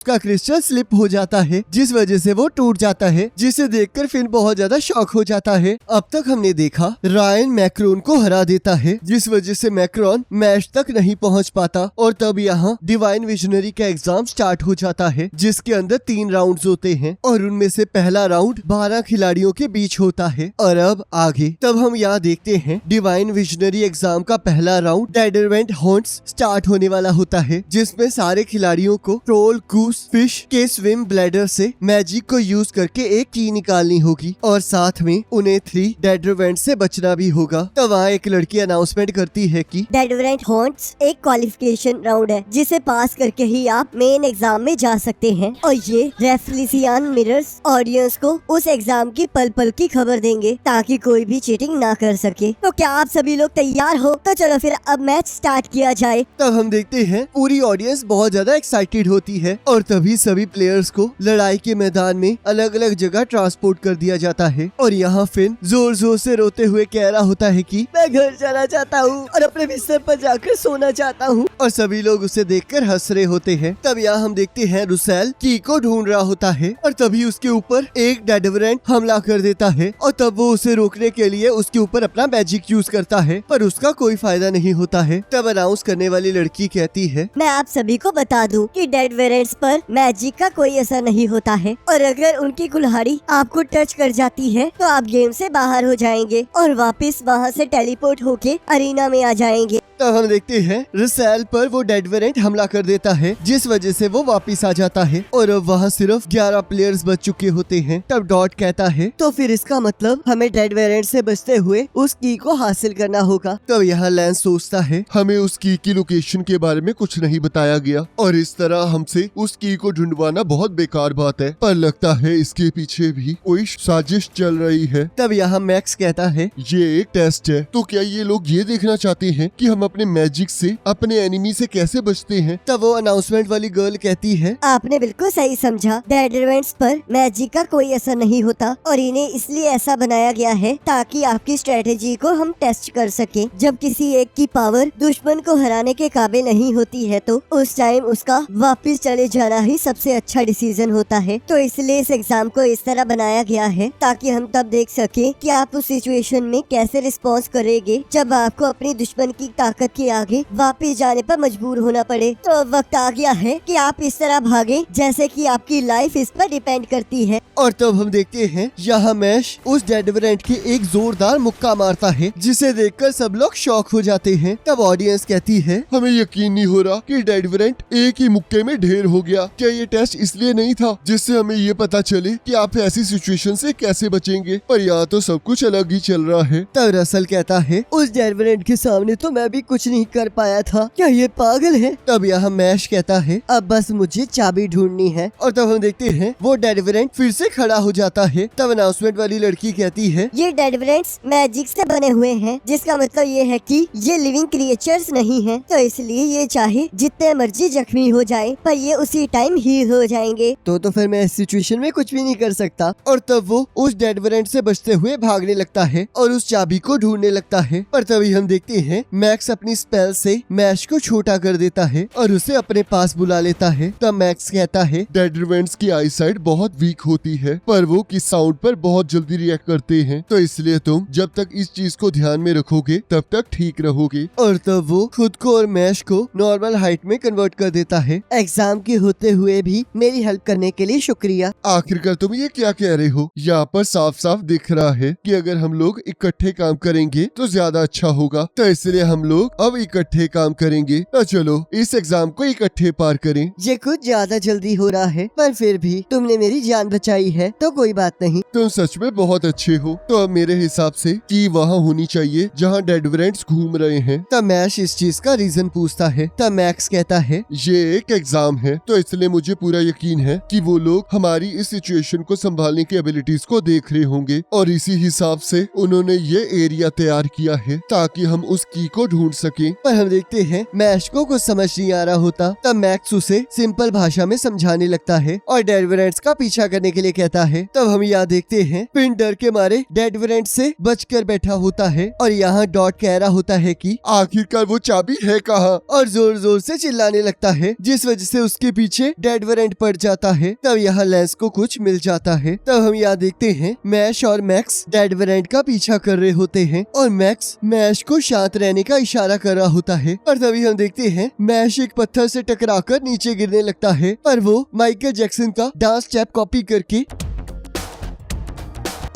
उसका crystal slip हो जाता है जिस वजह से वो टूट जाता है, जिसे देखकर फिन बहुत ज्यादा शॉक हो जाता है। अब तक हमने देखा रायन मैक्रोन को हरा देता है जिस वजह से मैक्रोन मैच तक नहीं पहुंच पाता और तब यहाँ डिवाइन विजनरी का एग्जाम स्टार्ट हो जाता है जिसके अंदर 3 राउंड्स होते हैं और उनमें से पहला राउंड 12 खिलाड़ियों के बीच होता है। और अब आगे तब हम यहाँ देखते हैं डिवाइन विजनरी एग्जाम का पहला राउंड डेडरवेंट हॉन्ट्स स्टार्ट होने वाला होता है जिसमें सारे खिलाड़ियों को ट्रोल गूस फिश के स्विम ब्लैडर से मैजिक को यूज करके एक की निकालनी होगी और साथ में उन्हें 3 डेडरवेंट से बचना भी होगा। तो वहाँ एक लड़की अनाउंसमेंट करती है कि डेडरवेंट हॉन्ट्स एक क्वालिफिकेशन राउंड है जिसे पास करके ही आप मेन एग्जाम में जा सकते हैं और ये रेफ्लिसियान मिरर्स ऑडियंस को उस एग्जाम की पल पल की खबर देंगे ताकि कोई भी चीटिंग ना कर सके। तो क्या आप सभी लोग तैयार हो? तो चलो फिर अब मैच स्टार्ट किया जाए। तब हम देखते हैं पूरी ऑडियंस बहुत ज्यादा एक्साइटेड होती है और तभी सभी प्लेयर्स को लड़ाई के मैदान में अलग अलग जगह ट्रांसपोर्ट कर दिया जाता है और यहाँ फिन जोर जोर से रोते हुए कह रहा होता है कि मैं घर जाना चाहता हूँ और अपने बिस्तर पर जाकर सोना चाहता हूँ और सभी लोग उसे देखकर हंस रहे होते हैं। तब यहाँ हम देखते हैं रुसेल की को ढूंढ रहा होता है और तभी उसके ऊपर एक डेडरवेंट हमला कर देता है और तब वो उसे रोकने के लिए उसके ऊपर अपना मैजिक यूज करता है पर उसका कोई फायदा नहीं होता है। तब अनाउंस करने वाली लड़की कहती है मैं आप सभी को बता दूं कि डेड वेरिएंट्स पर मैजिक का कोई असर नहीं होता है और अगर उनकी कुल्हाड़ी आपको टच कर जाती है तो आप गेम से बाहर हो जाएंगे और वापस वहां से टेलीपोर्ट होके अरीना में आ जाएंगे। तब हम देखते हैं रुसेल पर वो डेडवेरेंट हमला कर देता है जिस वजह से वो वापस आ जाता है और अब वहाँ सिर्फ 11 प्लेयर्स बच चुके होते हैं। तब डॉट कहता है तो फिर इसका मतलब हमें डेडवेरेंट से बचते हुए उस की को हासिल करना होगा। तब यहाँ लैंस सोचता है हमें उस की लोकेशन के बारे में कुछ नहीं बताया गया और इस तरह हमसे उस की को ढूंढवाना बहुत बेकार बात है, पर लगता है इसके पीछे भी कोई साजिश चल रही है। तब यहाँ मैक्स कहता है ये एक टेस्ट है, तो क्या ये लोग ये देखना चाहते हैं कि हम अपने मैजिक से अपने एनिमी से कैसे बचते हैं? तब वो अनाउंसमेंट वाली गर्ल कहती है आपने बिल्कुल सही समझा, डेडरवेंट्स पर मैजिक का कोई असर नहीं होता और इन्हें इसलिए ऐसा बनाया गया है ताकि आपकी स्ट्रेटेजी को हम टेस्ट कर सके। जब किसी एक की पावर दुश्मन को हराने के काबिल नहीं होती है तो उस टाइम उसका वापस चले जाना ही सबसे अच्छा डिसीजन होता है। तो इसलिए इस एग्जाम को इस तरह बनाया गया है ताकि हम तब देख सके कि आप उस सिचुएशन में कैसे रिस्पॉन्स करेंगे जब आपको अपनी दुश्मन की ताकत के आगे वापस जाने पर मजबूर होना पड़े। तो अब वक्त आ गया है कि आप इस तरह भागे जैसे कि आपकी लाइफ इस पर डिपेंड करती है। और तब हम देखते हैं यहाँ मैश उस डेडवेरेंट की एक जोरदार मुक्का मारता है जिसे देखकर सब लोग शॉक हो जाते हैं। तब ऑडियंस कहती है हमें यकीन नहीं हो रहा कि डेडवेरेंट एक ही मुक्के में ढेर हो गया। क्या ये टेस्ट इसलिए नहीं था जिससे हमें ये पता चले कि आप ऐसी सिचुएशन से कैसे बचेंगे? पर यहाँ तो सब कुछ अलग ही चल रहा है। तब रसल कहता है उस डेडवेरेंट के सामने तो मैं भी कुछ नहीं कर पाया था, क्या ये पागल है? तब यहाँ मैश कहता है अब बस मुझे चाबी ढूंढनी है और तब हम देखते हैं वो डेडवेरेंट फिर से खड़ा हो जाता है। तब अनाउंसमेंट वाली लड़की कहती है ये डेडवेरेंट्स मैजिक से बने हुए हैं जिसका मतलब ये है कि ये लिविंग क्रिएचर्स नहीं हैं, तो इसलिए ये चाहे जितने मर्जी जख्मी हो जाए पर ये उसी टाइम हील हो जाएंगे। तो फिर मैं इस सिचुएशन में कुछ भी नहीं कर सकता। और तब वो उस डेडवेरेंट से बचते हुए भागने लगता है और उस चाबी को ढूंढने लगता है। पर तभी हम देखते हैं मैक्स अपनी स्पेल से मैश को छोटा कर देता है और उसे अपने पास बुला लेता है। तब मैक्स कहता है डेडरवेंट्स की आईसाइट बहुत वीक होती है पर वो किस साउंड पर बहुत जल्दी रिएक्ट करते हैं, तो इसलिए तुम जब तक इस चीज को ध्यान में रखोगे तब तक ठीक रहोगे। और तब वो खुद को और मैश को नॉर्मल हाइट में कन्वर्ट कर देता है। एग्जाम के होते हुए भी मेरी हेल्प करने के लिए शुक्रिया। आखिरकार तुम ये क्या कह रहे हो? यहाँ पर साफ साफ दिख रहा है कि अगर हम लोग इकट्ठे काम करेंगे तो ज्यादा अच्छा होगा, तो इसलिए हम लोग अब इकट्ठे काम करेंगे। तो चलो इस एग्जाम को इकट्ठे पार करें। ये कुछ ज्यादा जल्दी हो रहा है पर फिर भी तुमने मेरी जान बचाई है तो कोई बात नहीं। तुम सच में बहुत अच्छे हो। तो अब मेरे हिसाब से की वहाँ होनी चाहिए जहाँ डेडवेरेंट्स घूम रहे हैं। तब मैश इस चीज का रीजन पूछता है। तब मैक्स कहता है ये एक एग्जाम है तो इसलिए मुझे पूरा यकीन है कि वो लोग हमारी इस सिचुएशन को संभालने की एबिलिटीज को देख रहे होंगे और इसी हिसाब से उन्होंने ये एरिया तैयार किया है ताकि हम उस की को ढूंढ सके। पर हम देखते हैं मैश को कुछ समझ नहीं आ रहा होता। तब मैक्स उसे सिंपल भाषा में समझाने लगता है और डेडवेरेंट्स का पीछा करने के लिए कहता है। तब हम यहाँ देखते हैं पिन डर के मारे डेडवेरेंट से बचकर बैठा होता है और यहाँ डॉट कह रहा होता है कि आखिरकार वो चाबी है कहाँ, और जोर जोर से चिल्लाने लगता है जिस वजह से उसके पीछे पीछे डेड वेरेंट पड़ जाता है। तब यहाँ लेंस को कुछ मिल जाता है। तब हम यहाँ देखते हैं मैश और मैक्स डेड वेरेंट का पीछा कर रहे होते हैं और मैक्स मैश को शांत रहने का इशारा कर रहा होता है। और तभी हम देखते हैं मैश एक पत्थर से टकराकर नीचे गिरने लगता है, पर वो माइकल जैक्सन का डांस स्टेप कॉपी करके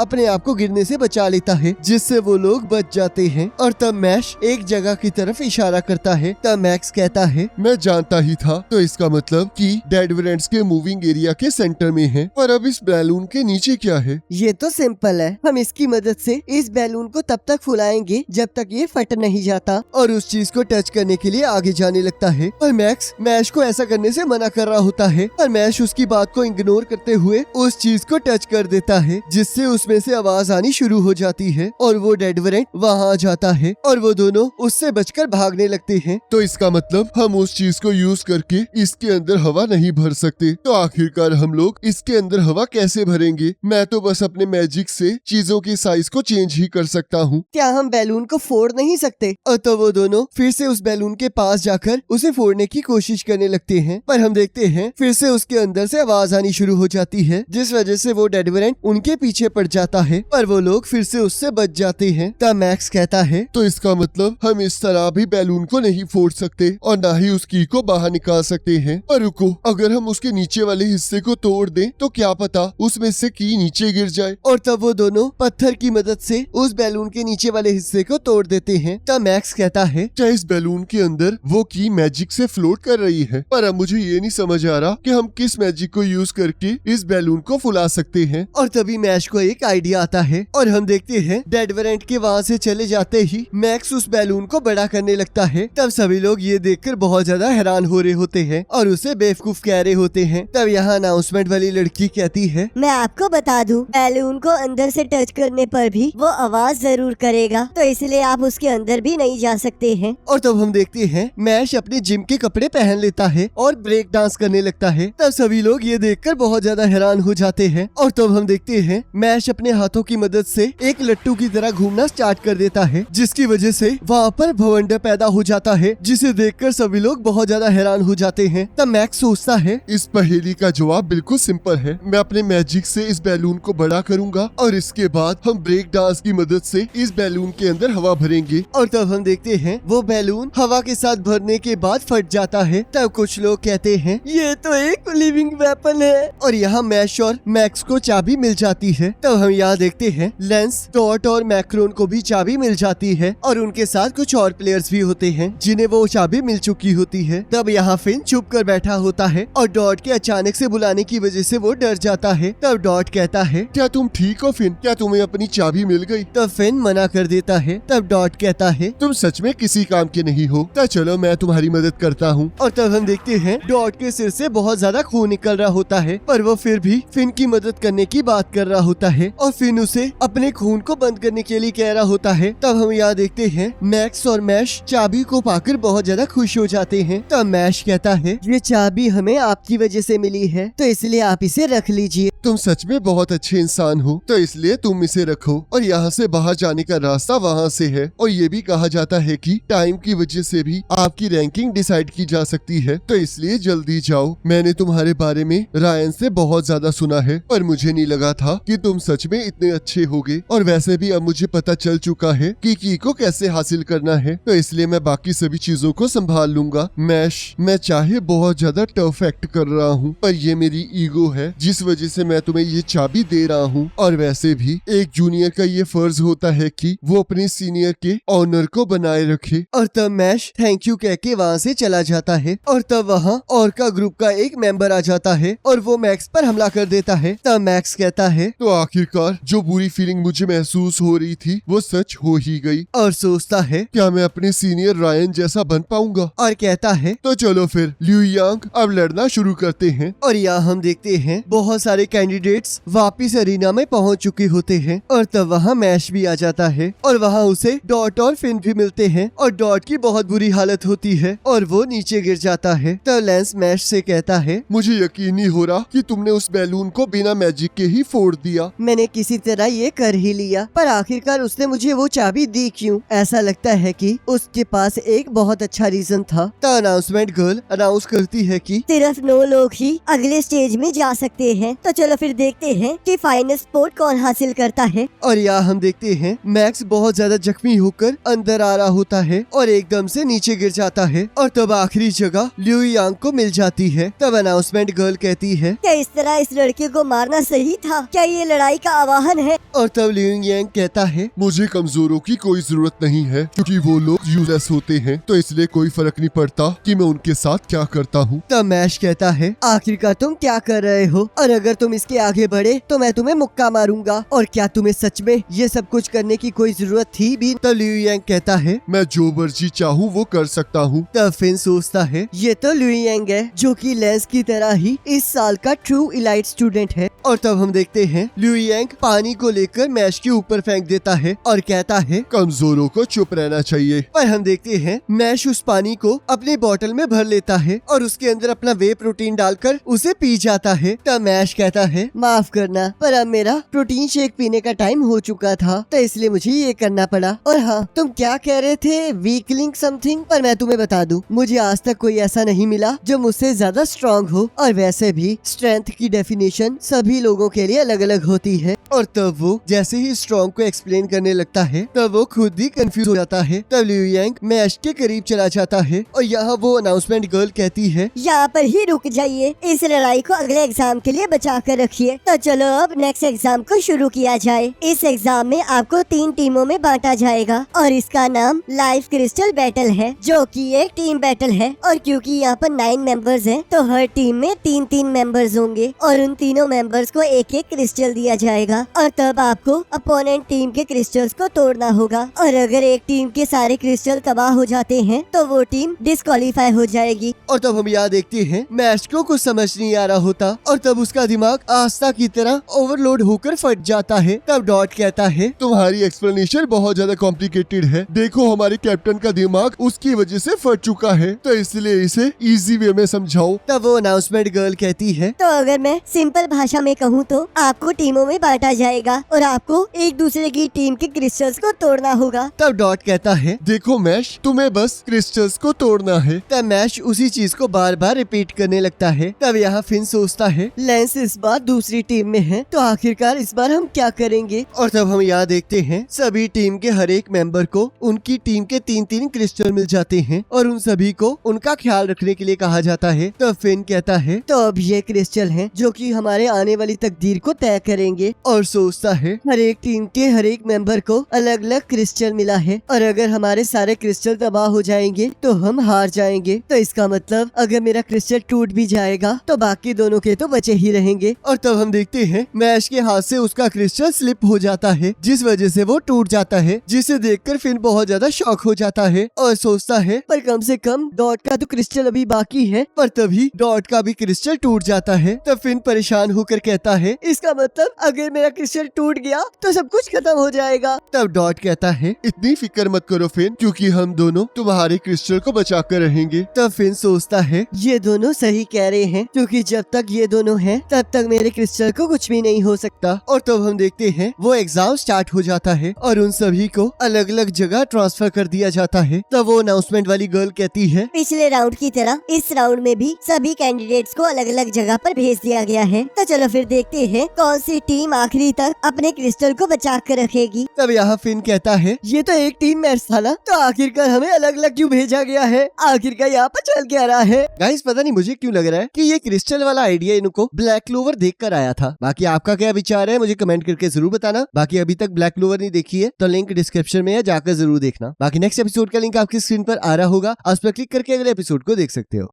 अपने आप को गिरने से बचा लेता है, जिससे वो लोग बच जाते हैं। और तब मैश एक जगह की तरफ इशारा करता है। तब मैक्स कहता है, मैं जानता ही था। तो इसका मतलब कि डेड वेरेंट्स के मूविंग एरिया के सेंटर में है। पर अब इस बैलून के नीचे क्या है? ये तो सिंपल है। हम इसकी मदद से इस बैलून को तब तक फुलाएंगे जब तक ये फट नहीं जाता। और उस चीज को टच करने के लिए आगे जाने लगता है, पर मैक्स मैश को ऐसा करने से मना कर रहा होता है। पर मैश उसकी बात को इग्नोर करते हुए उस चीज को टच कर देता है, जिससे उसमें से आवाज आनी शुरू हो जाती है और वो डेड वेरेंट वहाँ आ जाता है और वो दोनों उससे बचकर भागने लगते हैं। तो इसका मतलब हम उस चीज को यूज करके इसके अंदर हवा नहीं भर सकते। तो आखिरकार हम लोग इसके अंदर हवा कैसे भरेंगे? मैं तो बस अपने मैजिक से चीजों की साइज को चेंज ही कर सकता हूँ। क्या हम बैलून को फोड़ नहीं सकते? और तो वो दोनों फिर से उस बैलून के पास जाकर उसे फोड़ने की कोशिश करने लगते हैं, पर हम देखते हैं फिर से उसके अंदर से आवाज आनी शुरू हो जाती है, जिस वजह से वो डेड वेरेंट उनके पीछे पड़ जाता है, पर वो लोग फिर से उससे बच जाते हैं। तब मैक्स कहता है, तो इसका मतलब हम इस तरह भी बैलून को नहीं फोड़ सकते और ना ही उस की को बाहर निकाल सकते हैं। पर रुको, अगर हम उसके नीचे वाले हिस्से को तोड़ दें तो क्या पता उसमें से की नीचे गिर जाए। और तब वो दोनों पत्थर की मदद से उस बैलून के नीचे वाले हिस्से को तोड़ देते हैं। तब मैक्स कहता है, क्या इस बैलून के अंदर वो की मैजिक से फ्लोट कर रही है? पर अब मुझे ये नहीं समझ आ रहा कि हम किस मैजिक को यूज करके इस बैलून को फुला सकते हैं। और तभी मैश को एक आइडिया आता है और हम देखते हैं डेड वेरेंट के वहाँ से चले जाते ही मैक्स उस बैलून को बड़ा करने लगता है। तब सभी लोग ये देखकर बहुत ज्यादा हैरान हो रहे होते हैं और उसे बेवकूफ कह रहे होते हैं। तब यहाँ अनाउंसमेंट वाली लड़की कहती है, मैं आपको बता दूं, बैलून को अंदर से टच करने पर भी वो आवाज जरूर करेगा, तो इसलिए आप उसके अंदर भी नहीं जा सकते हैं। और तब हम देखते हैं मैश अपने जिम के कपड़े पहन लेता है और ब्रेक डांस करने लगता है। तब सभी लोग ये देखकर बहुत ज्यादा हैरान हो जाते हैं। और तब हम देखते हैं मैश अपने हाथों की मदद से एक लट्टू की तरह घूमना स्टार्ट कर देता है, जिसकी वजह से वहाँ पर भवंडर पैदा हो जाता है, जिसे देखकर सभी लोग बहुत ज्यादा हैरान हो जाते हैं। तब मैक्स सोचता है, इस पहेली का जवाब बिल्कुल सिंपल है। मैं अपने मैजिक से इस बैलून को बड़ा करूंगा और इसके बाद हम ब्रेक डांस की मदद से इस बैलून के अंदर हवा भरेंगे। और तब हम देखते हैं वो बैलून हवा के साथ भरने के बाद फट जाता है। तब कुछ लोग कहते हैं, ये तो एक लिविंग वेपन है। और यहाँ मैश और मैक्स को चाबी मिल जाती है। तब हम यहाँ देखते हैं लेंस, डॉट और मैक्रोन को भी चाबी मिल जाती है और उनके साथ कुछ और प्लेयर्स भी होते हैं जिन्हें वो चाबी मिल चुकी होती है। तब यहाँ फिन चुप कर बैठा होता है और डॉट के अचानक से बुलाने की वजह से वो डर जाता है। तब डॉट कहता है, क्या तुम ठीक हो फिन? क्या तुम्हें अपनी चाबी मिल गई? तब फिन मना कर देता है। तब डॉट कहता है, तुम सच में किसी काम के नहीं हो। तो चलो मैं तुम्हारी मदद करता हूँ। और तब हम देखते हैं डॉट के सिर से बहुत ज्यादा खून निकल रहा होता है, पर वो फिर भी फिन की मदद करने की बात कर रहा होता है और फिन उसे अपने खून को बंद करने के लिए कह रहा होता है। तब हम यहाँ देखते हैं मैक्स और मैश चाबी को पाकर बहुत ज्यादा खुश हो जाते हैं। तब मैश कहता है, ये चाबी हमें आपकी वजह से मिली है, तो इसलिए आप इसे रख लीजिए। तुम सच में बहुत अच्छे इंसान हो, तो इसलिए तुम इसे रखो और यहाँ से बाहर जाने का रास्ता वहाँ से है। और ये भी कहा जाता है कि टाइम की वजह से भी आपकी रैंकिंग डिसाइड की जा सकती है, तो इसलिए जल्दी जाओ। मैंने तुम्हारे बारे में रायन से बहुत ज्यादा सुना है, पर मुझे नहीं लगा था कि तुम सच में इतने अच्छे होगे। और वैसे भी अब मुझे पता चल चुका है कि की को कैसे हासिल करना है, तो इसलिए मैं बाकी सभी चीजों को संभाल लूंगा। मैश, मैं चाहे बहुत ज्यादा टफ एक्ट कर रहा हूँ, पर ये मेरी ईगो है जिस वजह से मैं तुम्हें ये चाबी दे रहा हूँ। और वैसे भी एक जूनियर का ये फर्ज होता है कि वो अपने सीनियर के ऑनर को बनाए रखे। और तब मैश थैंक यू कह के वहाँ से चला जाता है और तब वहाँ ऑर्का ग्रुप का एक मेंबर आ जाता है और वो मैक्स पर हमला कर देता है। तब मैक्स कहता है, तो आखिरकार जो बुरी फीलिंग मुझे महसूस हो रही थी वो सच हो ही गई। और सोचता है, क्या मैं अपने सीनियर रायन जैसा बन पाऊंगा? और कहता है, तो चलो फिर लियू यांग अब लड़ना शुरू करते हैं। और यहाँ हम देखते हैं बहुत सारे कैंडिडेट्स वापिस अरीना में पहुँच चुके होते हैं और तब वहाँ मैश भी आ जाता है और वहाँ उसे डॉट और फिन भी मिलते हैं और डॉट की बहुत बुरी हालत होती है और वो नीचे गिर जाता है। तब लेंस मैश से कहता है, मुझे यकीन नहीं हो रहा कि तुमने उस बैलून को बिना मैजिक के ही फोड़ दिया। मैं मैंने किसी तरह ये कर ही लिया, पर आखिरकार उसने मुझे वो चाबी दी क्यों? ऐसा लगता है कि उसके पास एक बहुत अच्छा रीजन था। तो अनाउंसमेंट गर्ल अनाउंस करती है कि सिर्फ 9 लोग ही अगले स्टेज में जा सकते हैं। तो चलो फिर देखते हैं कि फाइनल स्पॉट कौन हासिल करता है। और यहाँ हम देखते हैं मैक्स बहुत ज्यादा जख्मी होकर अंदर आ रहा होता है और एकदम से नीचे गिर जाता है और तब आखिरी जगह ल्यू यांग को मिल जाती है। तब अनाउंसमेंट गर्ल कहती है क्या इस तरह इस लड़के को मारना सही था? क्या ये लड़ाई का आवाहन है? और तब ल्यू यांग कहता है मुझे कमजोरों की कोई जरूरत नहीं है, क्योंकि वो लोग यूजलेस होते हैं, तो इसलिए कोई फर्क नहीं पड़ता कि मैं उनके साथ क्या करता हूँ। तब मैश कहता है आखिरकार तुम क्या कर रहे हो, और अगर तुम इसके आगे बढ़े तो मैं तुम्हें मुक्का मारूंगा, और क्या तुम्हें सच में ये सब कुछ करने की कोई जरूरत थी भी? तब ल्यू यांग कहता है मैं जो मर्जी चाहूँ वो कर सकता हूँ। तब फिन सोचता है ये तो ल्यू यांग है जो कि लेंस की तरह ही इस साल का ट्रू इलाइट स्टूडेंट है। और तब हम देखते हैं ल्यू यांग पानी को लेकर मैश के ऊपर फेंक देता है और कहता है कमजोरों को चुप रहना चाहिए। पर हम देखते हैं मैश उस पानी को अपनी बोतल में भर लेता है और उसके अंदर अपना वे प्रोटीन डालकर उसे पी जाता है। तब मैश कहता है माफ करना, पर अब मेरा प्रोटीन शेक पीने का टाइम हो चुका था, तो इसलिए मुझे ये करना पड़ा। और हाँ, तुम क्या कह रहे थे, वीकलिंग समथिंग? पर मैं तुम्हें बता दूं, मुझे आज तक कोई ऐसा नहीं मिला जो मुझसे ज्यादा स्ट्रॉन्ग हो, और वैसे भी स्ट्रेंथ की डेफिनेशन सभी लोगों के लिए अलग अलग होती है। और तब वो जैसे ही स्ट्रॉन्ग को एक्सप्लेन करने लगता है तब वो खुद ही कंफ्यूज हो जाता है। तब ल्यू यांग मैश के करीब चला जाता है और यहाँ वो अनाउंसमेंट गर्ल कहती है यहाँ पर ही रुक जाइए, इस लड़ाई को अगले एग्जाम के लिए बचा कर रखिए। तो चलो अब नेक्स्ट एग्जाम को शुरू किया जाए। इस एग्जाम में आपको 3 टीमों में बांटा जाएगा और इसका नाम लाइफ क्रिस्टल बैटल है, जो कि एक टीम बैटल है। और क्योंकि यहाँ पर 9 मेंबर्स हैं, तो हर टीम में 3-3 मेंबर्स होंगे और उन तीनों मेंबर्स को एक एक क्रिस्टल दिया जाएगा, और तब आपको अपोनेंट टीम के क्रिस्टल्स को तोड़ना होगा। और अगर एक टीम के सारे क्रिस्टल तबाह हो जाते हैं तो वो टीम डिस्क्वालीफाई हो जाएगी। और तब हम यहाँ देखते हैं मैश को कुछ समझ नहीं आ रहा होता और तब उसका दिमाग आस्था की तरह ओवरलोड होकर फट जाता है। तब डॉट कहता है तुम्हारी एक्सप्लेनेशन बहुत ज्यादा कॉम्प्लिकेटेड है। देखो हमारे कैप्टन का दिमाग उसकी वजह से फट चुका है, तो इसलिए इसे इजी वे में समझाओ। तब वो अनाउंसमेंट गर्ल कहती है तो अगर मैं सिंपल भाषा में कहूँ तो आपको टीमों में बांटा जाएगा और आपको एक दूसरे की टीम के क्रिस्टल्स को तोड़ना होगा। तब डॉट कहता है देखो मैश, तुम्हें बस क्रिस्टल्स को तोड़ना है। तब मैश उसी चीज को बार बार रिपीट करने लगता है। तब यहाँ फिन सोचता है लेंस इस बार दूसरी टीम में है, तो आखिरकार इस बार हम क्या करेंगे? और तब हम यहाँ देखते हैं सभी टीम के हर एक मेंबर को उनकी टीम के 3-3 क्रिस्टल मिल जाते हैं और उन सभी को उनका ख्याल रखने के लिए कहा जाता है। तब फिन कहता है तो अब ये क्रिस्टल हैं जो कि हमारे आने वाली तकदीर को तय करेंगे, और सोचता है हर एक टीम के हर एक मेंबर को अलग अलग क्रिस्टल मिला है और अगर हमारे सारे क्रिस्टल तबाह हो जाएंगे तो हम हार जाएंगे। तो इसका मतलब अगर मेरा क्रिस्टल टूट भी जाएगा तो बाकी दोनों के तो बचे ही रहेंगे। और तब हम देखते हैं मैश के हाथ से उसका क्रिस्टल स्लिप हो जाता है, जिस वजह से वो टूट जाता है, जिसे देखकर फिन बहुत ज्यादा शॉक हो जाता है और सोचता है पर कम से कम डॉट का तो क्रिस्टल अभी बाकी है। पर तभी डॉट का भी क्रिस्टल टूट जाता है। तब फिन परेशान होकर कहता है इसका मतलब अगर मेरा क्रिस्टल टूट गया तो सब कुछ खत्म हो जाएगा। तब डॉट कहता है इतनी फिक्र मत करो फिन, क्योंकि हम दोनों तुम्हारे क्रिस्टल को बचा कर रहेंगे। तब फिन सोचता है ये दोनों सही कह रहे हैं, क्योंकि जब तक ये दोनों हैं तब तक मेरे क्रिस्टल को कुछ भी नहीं हो सकता। और तब हम देखते हैं वो एग्जाम स्टार्ट हो जाता है और उन सभी को अलग अलग जगह ट्रांसफर कर दिया जाता है। तब वो अनाउंसमेंट वाली गर्ल कहती है पिछले राउंड की तरह इस राउंड में भी सभी कैंडिडेट्स को अलग अलग जगह पर भेज दिया गया है। तो चलो फिर देखते हैं कौन सी टीम आखिरी तक अपने क्रिस्टल को बचा कर रखेगी। तब यहाँ फिन कहता है ये तो एक टीम मैच था ना, तो आखिरकार हमें अलग अलग क्यों भेजा गया है? आखिरकार यहाँ पर चल क्या रहा है? गाइस पता नहीं मुझे क्यों लग रहा है कि ये क्रिस्टल वाला आइडिया इनको ब्लैक क्लोवर देखकर आया था। बाकी आपका क्या विचार है मुझे कमेंट करके जरूर बताना। बाकी अभी तक ब्लैक क्लोवर नहीं देखी है तो लिंक डिस्क्रिप्शन में है, जाकर जरूर देखना। बाकी नेक्स्ट एपिसोड का लिंक आपकी स्क्रीन पर आ रहा होगा, उस पर क्लिक करके अगले एपिसोड को देख सकते हो।